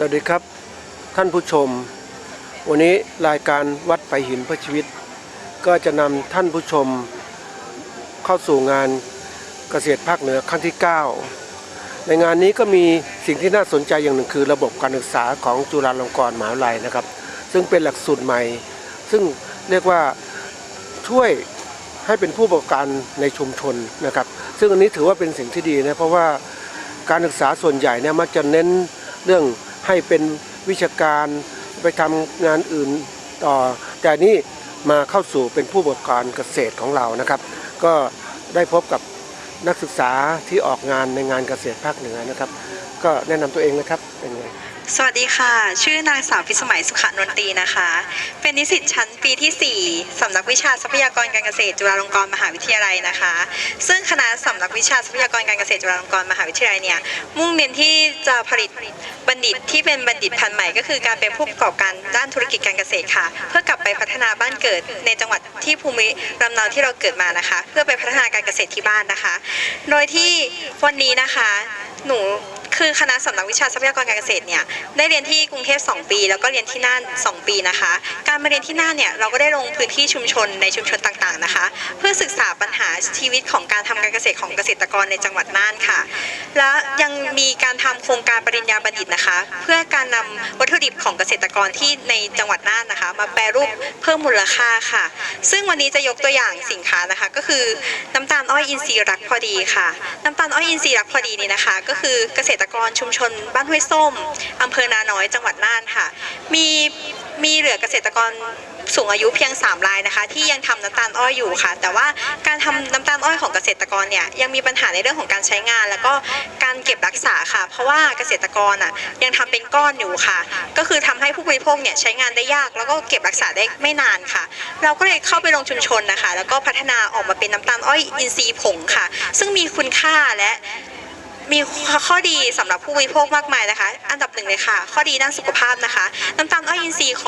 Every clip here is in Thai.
สวัสดีครับท่านผู้ชมวันนี้รายการวัดไผ่หินเพื่อชีวิตก็จะนำท่านผู้ชมเข้าสู่งานเกษตรภาคเหนือครั้งที่ 9ในงานนี้ก็มีสิ่งที่น่าสนใจอย่างหนึ่งคือระบบการศึกษาของจุฬาลงกรณ์มหาวิทยาลัยนะครับซึ่งเป็นหลักสูตรใหม่ซึ่งเรียกว่าช่วยให้เป็นผู้ประกอบการในชุมชนนะครับซึ่งอันนี้ถือว่าเป็นสิ่งที่ดีนะเพราะว่าการศึกษาส่วนใหญ่เนี่ยมักจะเน้นเรื่องให้เป็นวิชาการไปทำงานอื่นต่อแต่นี่มาเข้าสู่เป็นผู้ประกอบการเกษตรของเรานะครับก็ได้พบกับนักศึกษาที่ออกงานในงานเกษตรภาคเหนือนะครับก็แนะนำตัวเองนะครับเป็นไงสวัสดีค่ะชื่อนางสาวพิสมัยสุขนนตรีนะคะเป็นนิสิตชั้นปีที่ 4สำนักวิชาทรัพยากรการเกษตรจุฬาลงกรณ์มหาวิทยาลัยนะคะซึ่งคณะสำนักวิชาทรัพยากรการเกษตรจุฬาลงกรณ์มหาวิทยาลัยเนี่ยมุ่งเน้นที่จะผลิตบัณฑิตที่เป็นบัณฑิตพันธุ์ใหม่ก็คือการเป็นผู้ประกอบการด้านธุรกิจการเกษตรค่ะเพื่อกลับไปพัฒนาบ้านเกิดในจังหวัดที่ภูมิลำเนาที่เราเกิดมานะคะเพื่อไปพัฒนาการเกษตรที่บ้านนะคะโดยที่วันนี้นะคะหนูคือคณะสำนักวิชาทรัพยากรการเกษตรเนี่ยได้เรียนที่กรุงเทพ2 ปีแล้วก็เรียนที่น่าน2 ปีนะคะการมาเรียนที่น่านเนี่ยเราก็ได้ลงพื้นที่ชุมชนในชุมชนต่างๆนะคะเพื่อศึกษาปัญหาชีวิตของการทำการเกษตรของเกษตรกรในจังหวัดน่านค่ะและยังมีการทำโครงการปริญญาบัณฑิตนะคะเพื่อการนำวัตถุดิบของเกษตรกรที่ในจังหวัดน่านนะคะมาแปรรูปเพิ่มมูลค่าค่ะซึ่งวันนี้จะยกตัวอย่างสินค้านะคะก็คือน้ำตาลอ้อยอินทรีย์รักพอดีค่ะน้ำตาลอ้อยอินทรีย์รักพอดีนี่นะคะก็คือเกษตรกรชุมชนบ้านห้วยส้มอำเภอนาน้อยจังหวัดน่านค่ะมีเหลือเกษตรกรสูงอายุเพียง3 รายนะคะที่ยังทำน้ำตาลอ้อยอยู่ค่ะแต่ว่าการทำน้ำตาลอ้อยของเกษตรกรเนี่ยยังมีปัญหาในเรื่องของการใช้งานแล้วก็การเก็บรักษาค่ะเพราะว่าเกษตรกรยังทำเป็นก้อนอยู่ค่ะก็คือทำให้ผู้บริโภคเนี่ยใช้งานได้ยากแล้วก็เก็บรักษาได้ไม่นานค่ะเราก็เลยเข้าไปลงชุมชนนะคะแล้วก็พัฒนาออกมาเป็นน้ำตาลอ้อยอินทรีย์ผงค่ะซึ่งมีคุณค่าและมีข้อดีสำหรับผู้บริโภคมากมายนะคะอันดับหนึ่งเลยค่ะข้อดีด้านสุขภาพนะคะน้ำตาลอ้อยอินทรีย์ข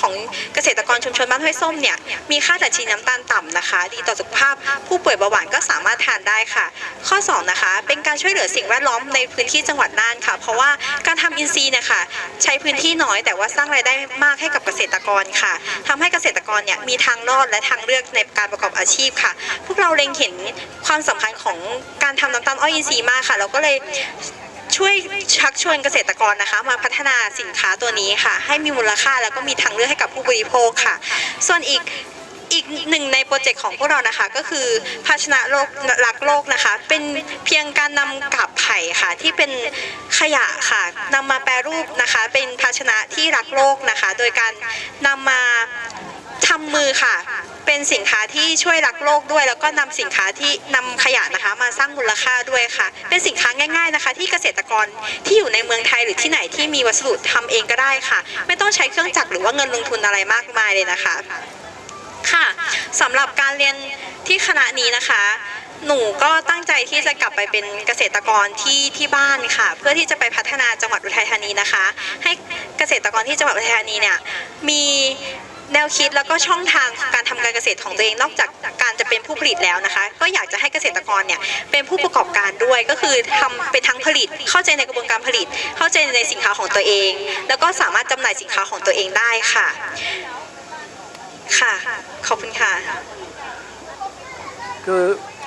องเกษตรกรชุมชนบ้านห้วยส้มเนี่ยมีค่าดัชนีน้ำตาลต่ำนะคะดีต่อสุขภาพผู้ป่วยเบาหวานก็สามารถทานได้ค่ะข้อ2นะคะเป็นการช่วยเหลือสิ่งแวดล้อมในพื้นที่จังหวัดน่านค่ะเพราะว่าการทำอินทรีย์เนี่ยค่ะใช้พื้นที่น้อยแต่ว่าสร้างรายได้มากให้กับเกษตรกรค่ะทำให้เกษตรกรเนี่ยมีทางรอดและทางเลือกในการประกอบอาชีพค่ะพวกเราเล็งเห็นความสำคัญของการทำน้ำตาลอ้อยอินทรีย์มากค่ะเราก็เลยช่วยชักชวนเกษตรกรนะคะมาพัฒนาสินค้าตัวนี้ค่ะให้มีมูลค่าแล้วก็มีทางเลือกให้กับผู้บริโภคค่ะส่วนอีกหนึ่งในโปรเจกต์ของพวกเรานะคะก็คือภาชนะโลกรักโลกนะคะเป็นเพียงการนำกาบไผ่ค่ะที่เป็นขยะค่ะนำมาแปรรูปนะคะเป็นภาชนะที่รักโลกนะคะโดยการนำมาทำมือค่ะเป็นสินค้าที่ช่วยรักโลกด้วยแล้วก็นำสินค้าที่นำขยะนะคะมาสร้างมูลค่าด้วยค่ะเป็นสินค้าง่ายๆนะคะที่เกษตรกรที่อยู่ในเมืองไทยหรือที่ไหนที่มีวัสดุทำเองก็ได้ค่ะไม่ต้องใช้เครื่องจักรหรือว่าเงินลงทุนอะไรมากมายเลยนะคะค่ะสำหรับการเรียนที่คณะนี้นะคะหนูก็ตั้งใจที่จะกลับไปเป็นเกษตรกรที่บ้านค่ะเพื่อที่จะไปพัฒนาจังหวัดอุทัยธานีนะคะให้เกษตรกรที่จังหวัดอุทัยธานีเนี่ยมีแนวคิดแล้วก็ช่องทางการทำการเกษตรของตัวเองนอกจากการจะเป็นผู้ผลิตแล้วนะคะก็อยากจะให้เกษตรกรเนี่ยเป็นผู้ประกอบการด้วยก็คือทำเป็นทั้งผลิตเข้าใจในกระบวนการผลิตเข้าใจในสินค้าของตัวเองแล้วก็สามารถจำหน่ายสินค้าของตัวเองได้ค่ะค่ะขอบคุณค่ะคือ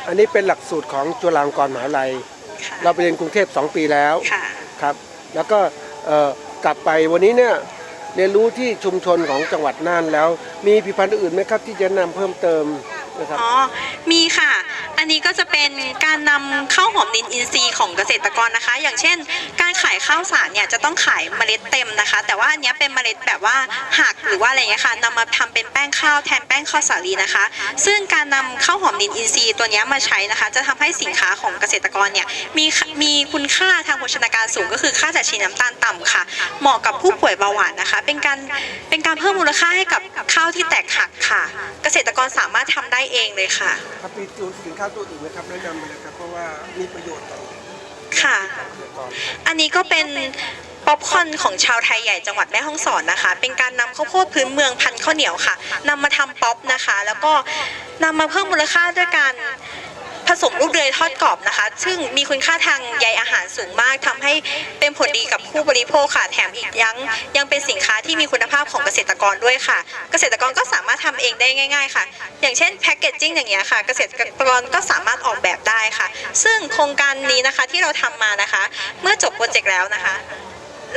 อันนี้เป็นหลักสูตรของจุฬาลงกรณ์มหาวิทยาลัยเราไปเรียนกรุงเทพ2 ปีแล้วครับแล้วก็กลับไปวันนี้เนี่ยเรียนรู้ที่ชุมชนของจังหวัดน่านแล้วมีผลิตภัณฑ์อื่นไหมครับที่จะนำเพิ่มเติมนะครับอ๋อมีค่ะอันนี้ก็จะเป็นการนำข้าวหอมนินอินทรีย์ของเกษตรกรนะคะอย่างเช่นการขายข้าวสารเนี่ยจะต้องขายเมล็ดเต็มนะคะแต่ว่าอันนี้เป็นเมล็ดแบบว่าหักหรือว่าอะไรเงี้ยค่ะนำมาทำเป็นแป้งข้าวแทนแป้งข้าวสาลีนะคะซึ่งการนำข้าวหอมนินอินทรีย์ตัวนี้มาใช้นะคะจะทำให้สินค้าของเกษตรกรเนี่ยมีคุณค่าทางโภชนาการสูงก็คือค่าดัชนีน้ำตาลต่ำค่ะเหมาะกับผู้ป่วยเบาหวานนะคะเป็นการเพิ่มมูลค่าให้กับข้าวที่แตกหักค่ะเกษตรกรสามารถทำได้เองเลยค่ะครับมีสินค้าตัวอื่นไหมครับแนะนำไปเลยครับเพราะว่ามีประโยชน์ต่อค่ะอันนี้ก็เป็นป๊อปคอร์นของชาวไทยใหญ่จังหวัดแม่ฮ่องสอนนะคะเป็นการนำข้าวโพดพื้นเมืองพันธุ์ข้าวเหนียวค่ะนำมาทำป๊อปนะคะแล้วก็นำมาเพิ่มมูลค่าด้วยการผ ผสมลูกเดือยทอดกรอบนะคะซึ่งมีคุณค่าทางใยอาหารสูงมากทำให้เป็นผลดีกับผู้บริโภคค่ะแถมอีกยังเป็นสินค้าที่มีคุณภาพของเกษตรกรด้วยค่ะเกษตรกรก็สามารถทำเองได้ง่ายๆค่ะอย่างเช่นแพ็กเกจจิ้งอย่างเงี้ยค่ะเกษตรกรก็สามารถออกแบบได้ค่ะซึ่งโครงการนี้นะคะที่เราทำมานะคะเมื่อจบโปรเจกต์แล้วนะคะ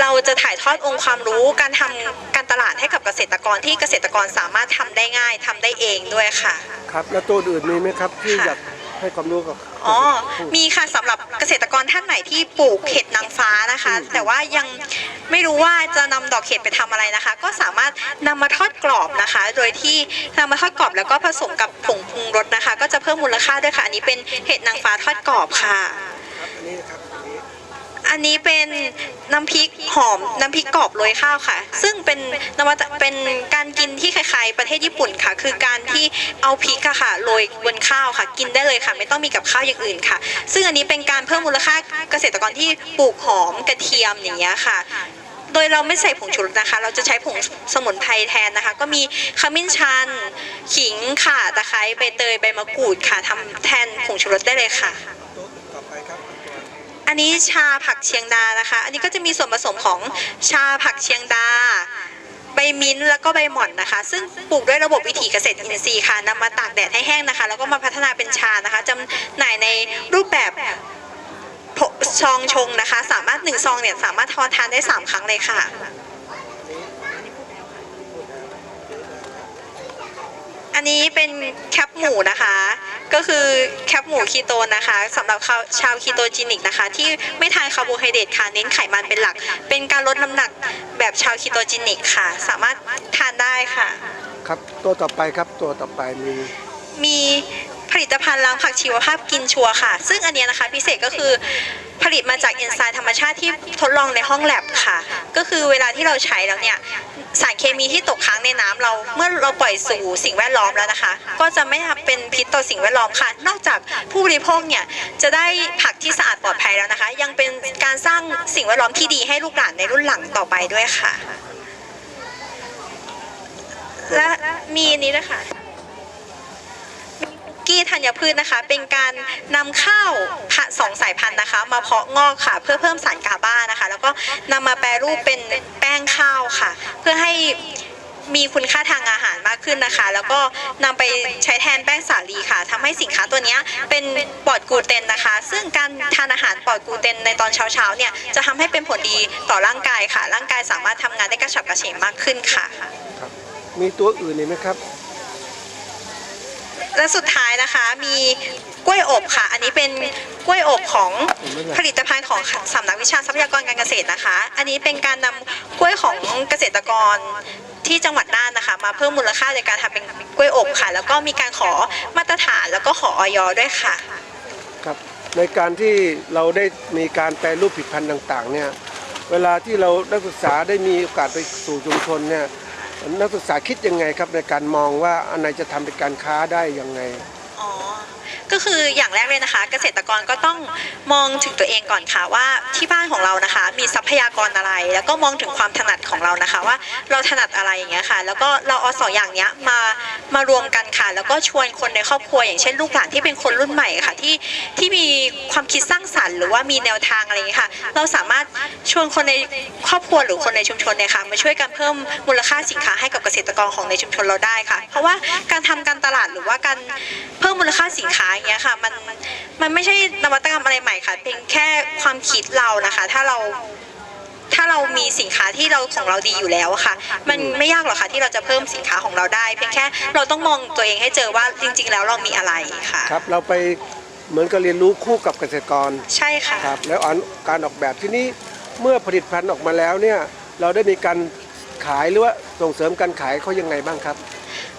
เราจะถ่ายทอดองค์ความรู้การทำการตลาดให้กับเกษตรกรที่เกษตรกรสามารถทำได้ง่ายทำได้เองด้วยค่ะครับแล้วตัวอื่นมีไหมครับที่อยากให้ความรู้กับมีค่ะสำหรับเกษตรกรท่านไหนที่ปลูกเห็ดนางฟ้านะคะแต่ว่ายังไม่รู้ว่าจะนำดอกเห็ดไปทำอะไรนะคะ ก็สามารถนำมาทอดกรอบนะคะ โดยที่นำมาทอดกรอบแล้วก็ผสมกับผงปรุงรสนะคะ ก็จะเพิ่มมูลค่าด้วยค่ะอันนี้เป็นเห็ดนางฟ้าทอดกรอบค่ะอันนี้เป็นน้ำพริกหอมน้ำพริกกรอบโรยข้าวค่ะซึ่งเป็นการกินที่คล้ายๆประเทศญี่ปุ่นค่ะคือการที่เอาพริกค่ะโรยบนข้าวค่ะกินได้เลยค่ะไม่ต้องมีกับข้าวอย่างอื่นค่ะซึ่งอันนี้เป็นการเพิ่มมูลค่าเกษตรกรที่ปลูกหอมกระเทียมอย่างเงี้ยค่ะโดยเราไม่ใส่ผงชูรสนะคะเราจะใช้ผงสมุนไพรแทนนะคะก็มีขมิ้นชันขิงข่าตะไคร้ใบเตยใบมะกรูดค่ะทำแทนผงชูรสได้เลยค่ะอันนี้ชาผักเชียงดานะคะอันนี้ก็จะมีส่วนผสมของชาผักเชียงดาใบมิ้นท์แล้วก็ใบหม่อนนะคะซึ่งปลูกด้วยระบบวิถีเกษตรอินทรีย์ค่ะนำมาตากแดดให้แห้งนะคะแล้วก็มาพัฒนาเป็นชานะคะจำหน่ายในรูปแบบซองชงนะคะสามารถ1ซองเนี่ยสามารถทานได้3ครั้งเลยค่ะอันนี้เป็นแคปหมูนะคะก็คือแคปหมูคีโตนนะคะสำหรับชาวคีโตจินิกนะคะที่ไม่ทานคาร์โบไฮเดรตค่ะเน้นไขมันเป็นหลักเป็นการลดน้ำหนักแบบชาวคีโตจินิกค่ะสามารถทานได้ค่ะครับตัวต่อไปครับตัวต่อไปมีผลิตภัณฑ์ล้างผักชีวภาพกินชัวร์ค่ะซึ่งอันนี้นะคะพิเศษก็คือผลิตมาจากเอนไซม์ธรรมชาติที่ทดลองในห้องแลบค่ะก็คือเวลาที่เราใช้แล้วเนี่ยสารเคมีที่ตกค้างในน้ำเราเมื่อเราปล่อยสู่สิ่งแวดล้อมแล้วนะคะก็จะไม่เป็นพิษต่อสิ่งแวดล้อมค่ะนอกจากผู้บริโภคเนี่ยจะได้ผักที่สะอาดปลอดภัยแล้วนะคะยังเป็นการสร้างสิ่งแวดล้อมที่ดีให้ลูกหลานในรุ่นหลังต่อไปด้วยค่ะและมีนี้ด้วยค่ะกี้ธัญพืชนะคะเป็นการนำข้าว2สายพันธุ์นะคะมาเพาะงอกค่ะเพื่อเพิ่มสารกาบานะคะแล้วก็นำมาแปรรูปเป็นแป้งข้าวค่ะเพื่อให้มีคุณค่าทางอาหารมากขึ้นนะคะแล้วก็นำไปใช้แทนแป้งสาลีค่ะทำให้สินค้าตัวนี้เป็นปลอดกลูเตนนะคะซึ่งการทานอาหารปลอดกลูเตนในตอนเช้าเนี่ยจะทำให้เป็นผลดีต่อร่างกายค่ะร่างกายสามารถทำงานได้กระฉับกระเฉงมากขึ้นค่ะมีตัวอื่นอีกไหมครับและสุดท้ายนะคะมีกล้วยอบค่ะอันนี้เป็นกล้วยอบของผลิตภัณฑ์ของสำนักวิชาทรัพยากรการเกษตรนะคะอันนี้เป็นการนำกล้วยของเกษตรกรที่จังหวัดน่านนะคะมาเพิ่มมูลค่าในการทำเป็นกล้วยอบค่ะแล้วก็มีการขอมาตรฐานแล้วก็ขออย.ด้วยค่ะครับในการที่เราได้มีการแปรรูปผลิตภัณฑ์ต่างๆเนี่ยเวลาที่เรานักศึกษาได้มีโอกาสไปสู่ชุมชนเนี่ยนักศึกษาคิดยังไงครับในการมองว่าอันไหนจะทำเป็นการค้าได้ยังไงก็คืออย่างแรกเลยนะคะเกษตรกรก็ต้องมองถึงตัวเองก่อนค่ะว่าที่บ้านของเรานะคะมีทรัพยากรอะไรแล้วก็มองถึงความถนัดของเรานะคะว่าเราถนัดอะไรอย่างเงี้ยค่ะแล้วก็เราเอา2อย่างเนี้ยมารวมกันค่ะแล้วก็ชวนคนในครอบครัวอย่างเช่นลูกหลานที่เป็นคนรุ่นใหม่ค่ะที่มีความคิดสร้างสรรค์หรือว่ามีแนวทางอะไรอย่างเงี้ยค่ะเราสามารถชวนคนในครอบครัวหรือคนในชุมชนเนี่ยค่ะมาช่วยกันเพิ่มมูลค่าสินค้าให้กับเกษตรกรของในชุมชนเราได้ค่ะเพราะว่าการทำการตลาดหรือว่าการเพิ่มมูลค่าสินค้าอย่างเงี้ยค่ะมันไม่ใช่นวัตกรรมอะไรใหม่ค่ะเพียงแค่ความคิดเรานะคะถ้าเรามีสินค้าที่ของเราดีอยู่แล้วค่ะมันไม่ยากหรอกค่ะที่เราจะเพิ่มสินค้าของเราได้เพียงแค่เราต้องมองตัวเองให้เจอว่าจริงๆแล้วเรามีอะไรค่ะครับเราไปเหมือนกับเรียนรู้คู่กับเกษตรกรใช่ค่ะครับแล้วการออกแบบที่นี้เมื่อผลิตภัณฑ์ออกมาแล้วเนี่ยเราได้มีการขายหรือว่าส่งเสริมการขายเขายังไงบ้างครับ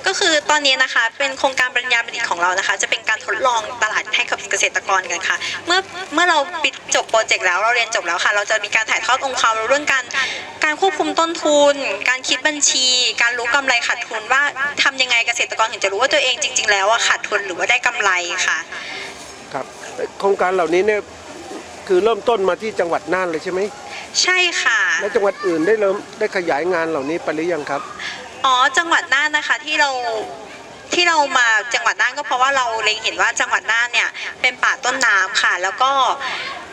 ก็คือตอนนี้นะคะเป็นโครงการปริญญาบัณฑิตของเรานะคะจะเป็นการทดลองตลาดให้กับเกษตรกรกันค่ะเมื่อเราปิดจบโปรเจกต์แล้วเราเรียนจบแล้วค่ะเราจะมีการถ่ายทอดองค์ความรู้เรื่องการควบคุมต้นทุนการคิดบัญชี การรู้กำไรขาดทุนว่าทำยังไงเกษตรกรถึงจะรู้ว่าตัวเองจริงๆแล้วขาดทุนหรือว่าได้กำไรค่ะครับโครงการเหล่านี้เนี่ยคือเริ่มต้นมาที่จังหวัดน่านเลยใช่ไหมใช่ค่ะแล้วจังหวัดอื่นได้ขยายงานเหล่านี้ไปหรือยังครับจังหวัดน่านนะคะที่เรา ที่เรามาจังหวัดน่านก็เพราะว่าเราเล็งเห็นว่าจังหวัดน่านเนี่ยเป็นป่าต้นน้ำค่ะแล้วก็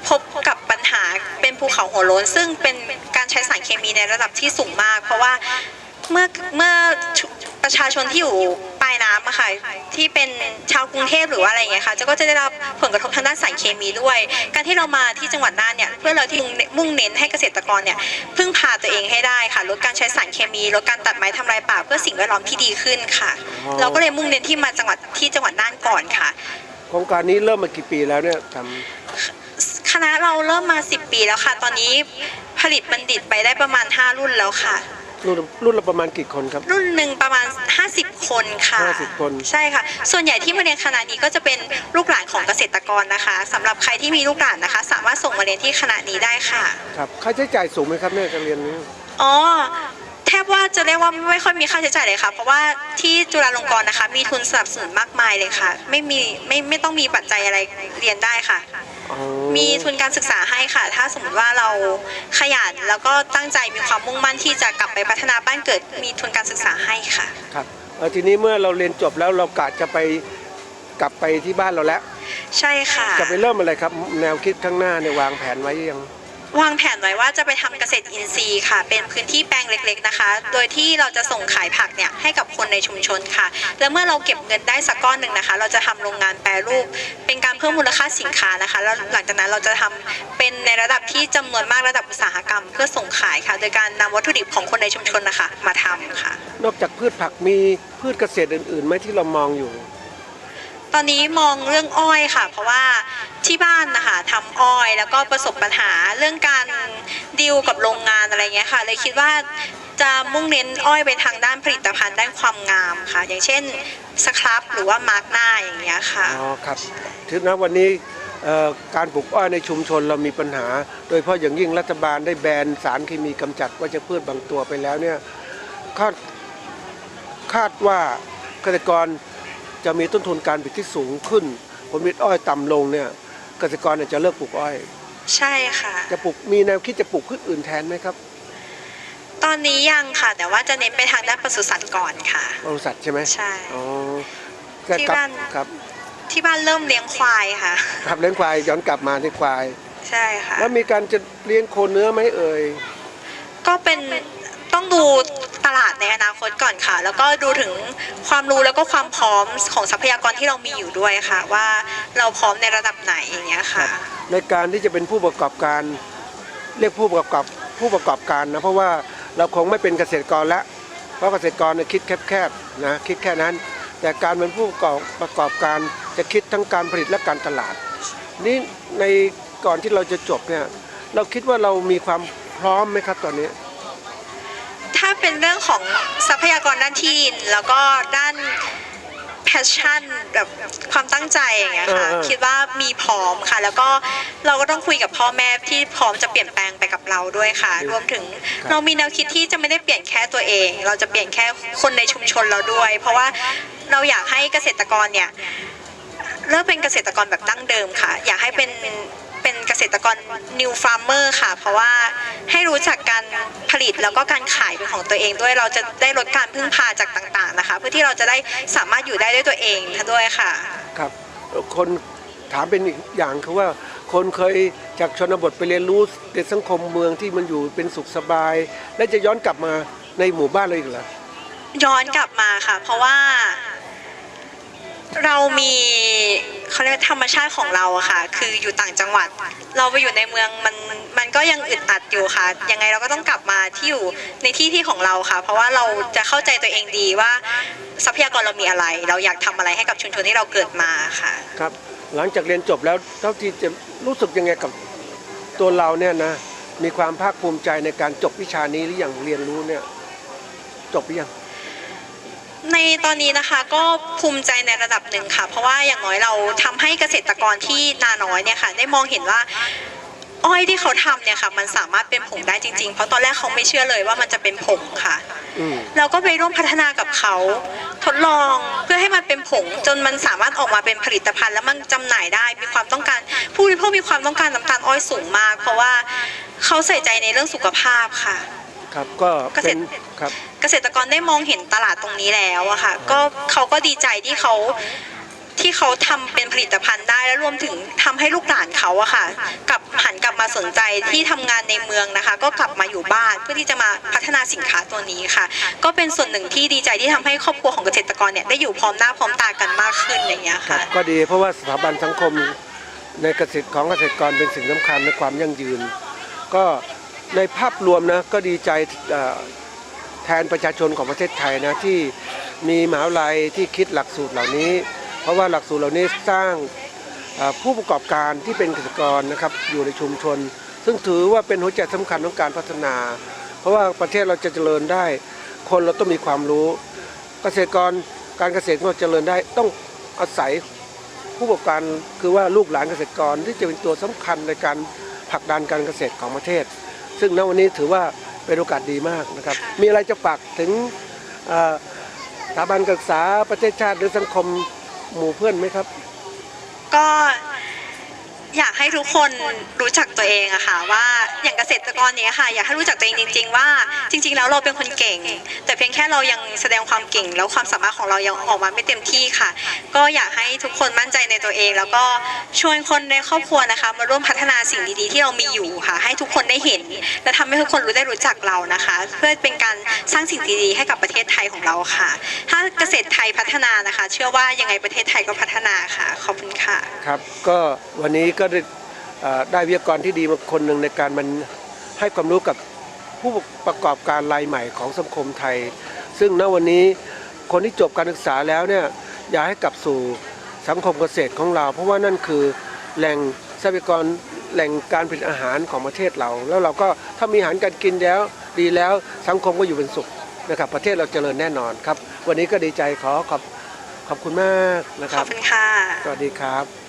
พบกับปัญหาเป็นภูเขาหัวโล้นซึ่งเป็นการใช้สารเคมีในระดับที่สูงมาก เพราะว่าเมื่อประชาชนที่อยู่ปลายน้ำอะค่ะที่เป็นชาวกรุงเทพหรือว่าอะไรอย่างเงี้ยค่ะก็จะได้รับผลกระทบทางด้านสารเคมีด้วย การที่เรามาที่จังหวัดน่านเนี่ยเพื่อเราที่มุ่งเน้นให้เกษตรกรเนี่ยพึ่งพาตัวเองให้ได้ค่ะลดการใช้สารเคมีลดการตัดไม้ทำลายป่าเพื่อสิ่งแวดล้อมที่ดีขึ้นค่ะเราก็เลยมุ่งเน้นที่มาจังหวัดน่านก่อนค่ะโครงการนี้เริ่มมากี่ปีแล้วเนี่ยทคณะเราเริ่มมา10 ปีแล้วค่ะตอนนี้ผลิตบัณฑิตไปได้ประมาณ5 รุ่นแล้วค่ะรุ่นละประมาณกี่คนครับรุ่นหนึ่งประมาณ50 คนค่ะ50 คนใช่ค่ะส่วนใหญ่ที่มาเรียนคณะนี้ก็จะเป็นลูกหลานของเกษตรกรนะคะสำหรับใครที่มีลูกหลานนะคะสามารถส่งมาเรียนที่คณะนี้ได้ค่ะครับค่าใช้จ่ายสูงไหมครับเนี่ยการเรียนนี้อ๋อแทบว่าจะเรียกว่าไม่ค่อยมีค่าใช้จ่ายเลยค่ะเพราะว่าที่จุฬาลงกรณ์นะคะมีทุนสนับสนุนมากมายเลยค่ะไม่ต้องมีปัจจัยอะไรเรียนได้ค่ะมีทุนการศึกษาให้ค่ะถ้าสมมติว่าเราขยันแล้วก็ตั้งใจมีความมุ่งมั่นที่จะกลับไปพัฒนาบ้านเกิดมีทุนการศึกษาให้ค่ะครับทีนี้เมื่อเราเรียนจบแล้วเรากะจะไปกลับไปที่บ้านเราแล้วใช่ค่ะจะไปเริ่มอะไรครับแนวคิดข้างหน้าเนี่ยวางแผนไว้ยังวางแผนไว้ว่าจะไปทำเกษตรอินทรีย์ค่ะเป็นพื้นที่แปลงเล็กๆนะคะโดยที่เราจะส่งขายผักเนี่ยให้กับคนในชุมชนค่ะแล้วเมื่อเราเก็บเงินได้สักก้อนหนึ่งนะคะเราจะทำโรงงานแปรรูปเป็นการเพิ่มมูลค่าสินค้านะคะแล้วหลังจากนั้นเราจะทำเป็นในระดับที่จำนวนมากระดับอุตสาหกรรมเพื่อส่งขายค่ะโดยการนำวัตถุดิบของคนในชุมชนนะคะมาทำค่ะนอกจากพืชผักมีพืชเกษตรอื่นๆไหมที่เรามองอยู่ตอนนี้มองเรื่องอ้อยค่ะเพราะว่าที่บ้านนะคะทำอ้อยแล้วก็ประสบปัญหาเรื่องการดีลกับโรงงานอะไรเงี้ยค่ะเลยคิดว่าจะมุ่งเน้นอ้อยไปทางด้านผลิตภัณฑ์ด้านความงามค่ะอย่างเช่นสครับหรือว่ามาร์กหน้าอย่างเงี้ยค่ะอ๋อครับถึงนะวันนี้การปลูกอ้อยในชุมชนเรามีปัญหาโดยเฉพาะอย่างยิ่งรัฐบาลได้แบนสารเคมีกำจัดวัชพืชบางตัวไปแล้วเนี่ยคาดว่าเกษตรกรจะมีต้นทุนการผลิตที่สูงขึ้นผลผลิตอ้อยต่ำลงเนี่ยเกษตรกรจะเลิกปลูกอ้อยใช่ค่ะจะปลูกมีแนวคิดจะปลูกพืชอื่นแทนไหมครับตอนนี้ยังค่ะแต่ว่าจะเน้นไปทางด้านปศุสัตว์ก่อนค่ะปศุสัตว์ใช่ไหมใช่ที่บ้านครับที่บ้านเริ่มเลี้ยงควายค่ะครับเลี้ยงควายย้อนกลับมาที่ควายใช่ค่ะแล้วมีการจะเลี้ยงโคเนื้อไหมเอ่ยก็เป็นต้องดูตลาดในอนาคตก่อนค่ะแล้วก็ดูถึงความรู้แล้วก็ความพร้อมของทรัพยากรที่เรามีอยู่ด้วยค่ะว่าเราพร้อมในระดับไหนอย่างเงี้ยค่ะในการที่จะเป็นผู้ประกอบการเรียกผู้ประกอบการนะเพราะว่าเราคงไม่เป็นเกษตรกรแล้วเพราะเกษตรกรคิดแคบๆนะคิดแค่นั้นแต่การเป็นผู้ประกอบการจะคิดทั้งการผลิตและการตลาดนี่ในก่อนที่เราจะจบเนี่ยเราคิดว่าเรามีความพร้อมไหมครับตอนนี้ถ้าเป็นเรื่องของทรัพยากรด้านที่ดินแล้วก็ด้านแพชชั่นแบบความตั้งใจอย่างเงี้ยค่ะคิดว่ามีพร้อมค่ะแล้วก็เราก็ต้องคุยกับพ่อแม่ที่พร้อมจะเปลี่ยนแปลงไปกับเราด้วยค่ะรวมถึงเรามีแนวคิดที่จะไม่ได้เปลี่ยนแค่ตัวเองเราจะเปลี่ยนแค่คนในชุมชนเราด้วยเพราะว่าเราอยากให้เกษตรกรเนี่ยเริ่มเป็นเกษตรกรแบบดั้งเดิมค่ะอยากให้เป็นเกษตรกร New Farmer ค่ะเพราะว่าให้รู้จักการผลิตแล้วก็การขายเป็นของตัวเองด้วยเราจะได้ลดการพึ่งพาจากต่างๆนะคะเพื่อที่เราจะได้สามารถอยู่ได้ด้วยตัวเองด้วยค่ะครับคนถามเป็นอีกอย่างคือว่าคนเคยจากชนบทไปเรียนรู้ในสังคมเมืองที่มันอยู่เป็นสุขสบายและจะย้อนกลับมาในหมู่บ้านเลยอีกเหรอย้อนกลับมาค่ะเพราะว่าเรามีเขาเรียกธรรมชาติของเราอะค่ะคืออยู่ต่างจังหวัดเราไปอยู่ในเมืองมันก็ยังอึดอัดอยู่ค่ะยังไงเราก็ต้องกลับมาที่อยู่ในที่ของเราค่ะเพราะว่าเราจะเข้าใจตัวเองดีว่าทรัพยากรเรามีอะไรเราอยากทำอะไรให้กับชุมชนที่เราเกิดมาค่ะครับหลังจากเรียนจบแล้วเท่าที่จะรู้สึกยังไงกับตัวเราเนี่ยนะมีความภาคภูมิใจในการจบวิชานี้หรือยังเรียนรู้เนี่ยจบหรือยังในตอนนี้นะคะก็ภูมิใจในระดับหนึ่งค่ะเพราะว่าอย่างน้อยเราทำให้เกษตรกรที่นาน้อยเนี่ยค่ะได้มองเห็นว่าอ้อยที่เขาทำเนี่ยค่ะมันสามารถเป็นผงได้จริงๆเพราะตอนแรกเขาไม่เชื่อเลยว่ามันจะเป็นผงค่ะเราก็ไปร่วมพัฒนากับเขาทดลองเพื่อให้มันเป็นผงจนมันสามารถออกมาเป็นผลิตภัณฑ์แล้วมันจำหน่ายได้มีความต้องการผู้บริโภคมีความต้องการน้ำตาลอ้อยสูงมากเพราะว่าเขาใส่ใจในเรื่องสุขภาพค่ะครับก็เป็นครับ เกษตรกรได้มองเห็นตลาดตรงนี้แล้วอะค่ะก็เขาก็ดีใจที่เขาทำเป็นผลิตภัณฑ์ได้และรวมถึงทำให้ลูกหลานเขาอะค่ะหันกลับมาสนใจที่ทำงานในเมืองนะคะ ก็กลับมาอยู่บ้านเพื่อที่จะมาพัฒนาสินค้าตัวนี้ค่ะ ก็เป็นส่วนหนึ่งที่ดีใจที่ทำให้ครอบครัวของเกษตรกรเนี่ยได้อยู่พร้อมหน้าพร้อมตากันมากขึ้นอย่างเงี้ย ครั ค่ะ บก็ดีเพราะว่าสถาบันสังคมในเกษตรของเกษตรกรเป็นสิ่งสำคัญในความยั่งยืน ก็ในภาพรวมนะก็ดีใจแทนประชาชนของประเทศไทยนะที่มีมหาวิทยาลัยที่คิดหลักสูตรเหล่านี้ เพราะว่าหลักสูตรเหล่านี้สร้างผู้ประกอบการที่เป็นเกษตรกรนะครับอยู่ในชุมชน ซึ่งถือว่าเป็นหัวใจสำคัญของการพัฒนา เพราะว่าประเทศเราจะเจริญได้คนเราต้องมีความรู้เกษตรกรการเกษตรของเราเจริญได้ต้องอาศัยผู้ประกอบการคือว่าลูกหลานเกษตรกรที่จะเป็นตัวสำคัญในการผลักดันการเกษตรของประเทศ ซึ่งณวันนี้ถือว่าเป็นโอกาสดีมากนะครับมีอะไรจะฝากถึงสถาบันการศึกษาประเทศชาติหรือสังคมหมู่เพื่อนไหมครับ ก็อยากให้ทุกคนรู้จักตัวเองอะค่ะว่าอย่างเกษตรกรเนี้ยค่ะอยากให้รู้จักตัวเองจริงๆว่าจริงๆแล้วเราเป็นคนเก่ง แต่เพียงแค่เรายังแสดงความเก่งแล้วความสามารถของเรายังออกมาไม่เต็มที่ค่ะ ก็อยากให้ทุกคนมั่นใจในตัวเอง แล้วก็ชวนคนในครอบครัวนะคะมาร่วมพัฒนาสิ่งดีๆที่เรามีอยู่ค่ะ ให้ทุกคนได้เห็น และทำให้ทุกคนรู้จักเรานะคะ เพื่อเป็นการสร้างสิ่งดีๆให้กับประเทศไทยของเราค่ะ ถ้าเกษตรไทยพัฒนานะคะ เชื่อว่ายังไงประเทศไทยก็พัฒนาค่ะขอบคุณค่ะครับก็วันนี้ก็ได้วิทยากรที่ดีมาคนหนึ่งในการมันให้ความรู้กับผู้ประกอบการรายใหม่ของสังคมไทย ซึ่งณวันนี้คนที่จบการศึกษาแล้วเนี่ยอยากให้กลับสู่สังคมเกษตรของเรา เพราะว่านั่นคือแหล่งทรัพยากรแหล่งการผลิตอาหารของประเทศเรา แล้วเราก็ถ้ามีอาหารการกินแล้วดีแล้วสังคมก็อยู่เป็นสุขนะครับประเทศเราเจริญแน่นอนครับวันนี้ก็ดีใจขอบคุณมากนะครับ ขอบคุณค่ะ สวัสดีครับ